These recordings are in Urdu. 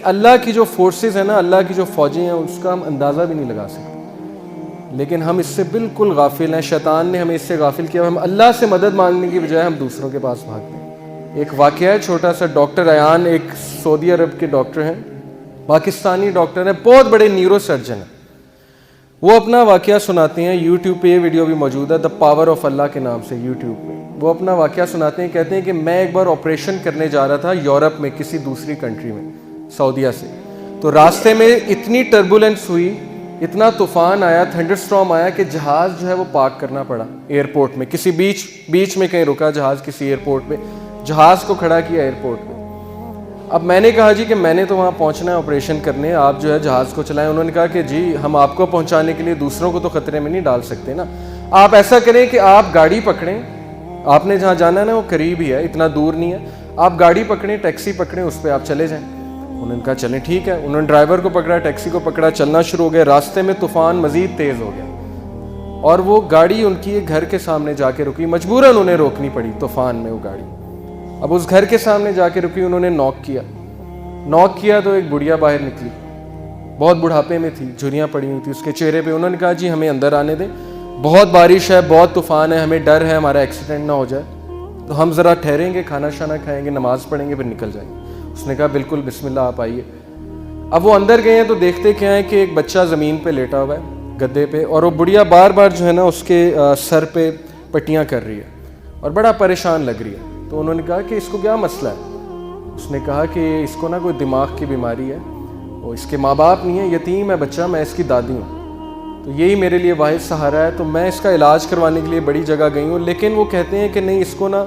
اللہ کی جو فورسز ہیں نا، اللہ کی جو فوجیں ہیں، اس کا ہم اندازہ بھی نہیں لگا سکتے، لیکن ہم اس سے بالکل غافل ہیں۔ شیطان نے ہمیں اس سے غافل کیا، ہم اللہ سے مدد مانگنے کی بجائے ہم دوسروں کے پاس بھاگتے ہیں۔ ایک واقعہ ہے چھوٹا سا، ڈاکٹر ایان ایک سعودی عرب کے ڈاکٹر ہیں، پاکستانی ڈاکٹر ہیں، بہت بڑے نیورو سرجن ہیں۔ وہ اپنا واقعہ سناتے ہیں، یوٹیوب پہ یہ ویڈیو بھی موجود ہے، دا پاور آف اللہ کے نام سے یوٹیوب پہ۔ وہ اپنا واقعہ سناتے ہیں، کہتے ہیں کہ میں ایک بار آپریشن کرنے جا رہا تھا یورپ میں، کسی دوسری کنٹری میں، سعودیہ سے۔ تو راستے میں اتنی ٹربولنس ہوئی، اتنا طوفان آیا، تھنڈر سٹارم آیا کہ جہاز جو ہے وہ پارک کرنا پڑا ایئرپورٹ میں، کسی بیچ میں کہیں رکا جہاز، کسی ایئرپورٹ پہ جہاز کو کھڑا کیا ایئرپورٹ پہ۔ اب میں نے کہا جی کہ میں نے تو وہاں پہنچنا ہے آپریشن کرنے، آپ جو ہے جہاز کو چلائیں۔ انہوں نے کہا کہ جی ہم آپ کو پہنچانے کے لیے دوسروں کو تو خطرے میں نہیں ڈال سکتے نا، آپ ایسا کریں کہ آپ گاڑی پکڑیں، آپ نے جہاں جانا ہے نا وہ قریب ہی ہے، اتنا دور نہیں ہے، آپ گاڑی پکڑیں، ٹیکسی پکڑیں، اس پہ آپ چلے جائیں۔ انہوں نے کہا چلیں ٹھیک ہے۔ انہوں نے ڈرائیور کو پکڑا، ٹیکسی کو پکڑا، چلنا شروع ہو گئے۔ راستے میں طوفان مزید تیز ہو گیا اور وہ گاڑی ان کی ایک گھر کے سامنے جا کے رکی، مجبوراً انہیں روکنی پڑی طوفان میں وہ گاڑی۔ اب اس گھر کے سامنے جا کے رکی، انہوں نے نوک کیا تو ایک بڑھیا باہر نکلی، بہت بڑھاپے میں تھی، جھریاں پڑی ہوئی تھی اس کے چہرے پہ۔ انہوں نے کہا جی ہمیں اندر آنے دیں، بہت بارش ہے، بہت طوفان ہے، ہمیں ڈر ہے ہمارا ایکسیڈنٹ نہ ہو جائے، تو ہم ذرا ٹھہریں گے، کھانا شانا کھائیں گے، نماز پڑھیں گے، پھر نکل جائیں گے۔ اس نے کہا بالکل بسم اللہ آپ آئیے۔ اب وہ اندر گئے ہیں تو دیکھتے کیا ہے کہ ایک بچہ زمین پہ لیٹا ہوا ہے گدے پہ، اور وہ بڑھیا بار بار جو ہے نا اس کے سر پہ پٹیاں کر رہی ہے اور بڑا پریشان لگ رہی ہے۔ تو انہوں نے کہا کہ اس کو کیا مسئلہ ہے؟ اس نے کہا کہ اس کو نا کوئی دماغ کی بیماری ہے، اور اس کے ماں باپ نہیں ہے، یتیم ہے بچہ، میں اس کی دادی ہوں، تو یہی میرے لیے واحد سہارا ہے، تو میں اس کا علاج کروانے کے لیے بڑی جگہ گئی ہوں، لیکن وہ کہتے ہیں کہ نہیں، اس کو نا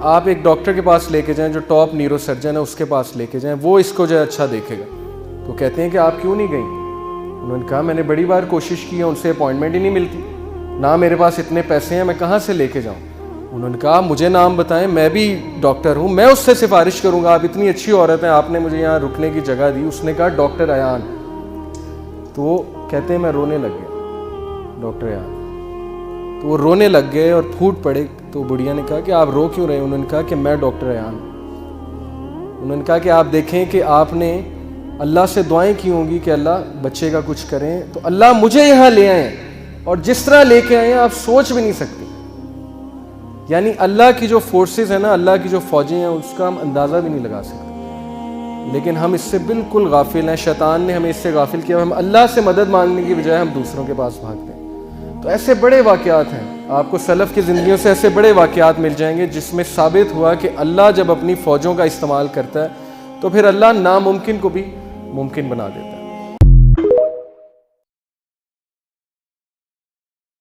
آپ ایک ڈاکٹر کے پاس لے کے جائیں جو ٹاپ نیورو سرجن ہے، اس کے پاس لے کے جائیں، وہ اس کو جو ہے اچھا دیکھے گا۔ تو کہتے ہیں کہ آپ کیوں نہیں گئیں؟ انہوں نے کہا میں نے بڑی بار کوشش کی ہے، ان سے اپوائنٹمنٹ ہی نہیں ملتی، نہ میرے پاس اتنے پیسے ہیں، میں کہاں سے لے کے جاؤں؟ انہوں نے کہا مجھے نام بتائیں، میں بھی ڈاکٹر ہوں، میں اس سے سفارش کروں گا، آپ اتنی اچھی عورت ہیں، آپ نے مجھے یہاں رکنے کی جگہ دی۔ اس نے کہا ڈاکٹر ایان۔ تو وہ کہتے ہیں میں رونے لگ گیا، ڈاکٹر ایان۔ تو وہ رونے لگ گئے اور پھوٹ پڑے۔ تو بڑھیا نے کہا کہ آپ رو کیوں رہے ہیں؟ انہوں نے کہا کہ میں ڈاکٹر ایان۔ انہوں نے کہا کہ آپ دیکھیں کہ آپ نے اللہ سے دعائیں کی ہوں گی کہ اللہ بچے کا کچھ کریں، تو اللہ مجھے یہاں لے آئے، اور جس طرح لے کے آئے ہیں آپ سوچ بھی نہیں سکتے۔ یعنی اللہ کی جو فورسز ہیں نا، اللہ کی جو فوجیں ہیں، اس کا ہم اندازہ بھی نہیں لگا سکتے، لیکن ہم اس سے بالکل غافل ہیں۔ شیطان نے ہمیں اس سے غافل کیا، ہم اللہ سے مدد مانگنے کی بجائے ہم دوسروں کے پاس بھاگتے ہیں۔ تو ایسے بڑے واقعات ہیں، آپ کو سلف کی زندگیوں سے ایسے بڑے واقعات مل جائیں گے جس میں ثابت ہوا کہ اللہ جب اپنی فوجوں کا استعمال کرتا ہے تو پھر اللہ ناممکن کو بھی ممکن بنا دیتا ہے۔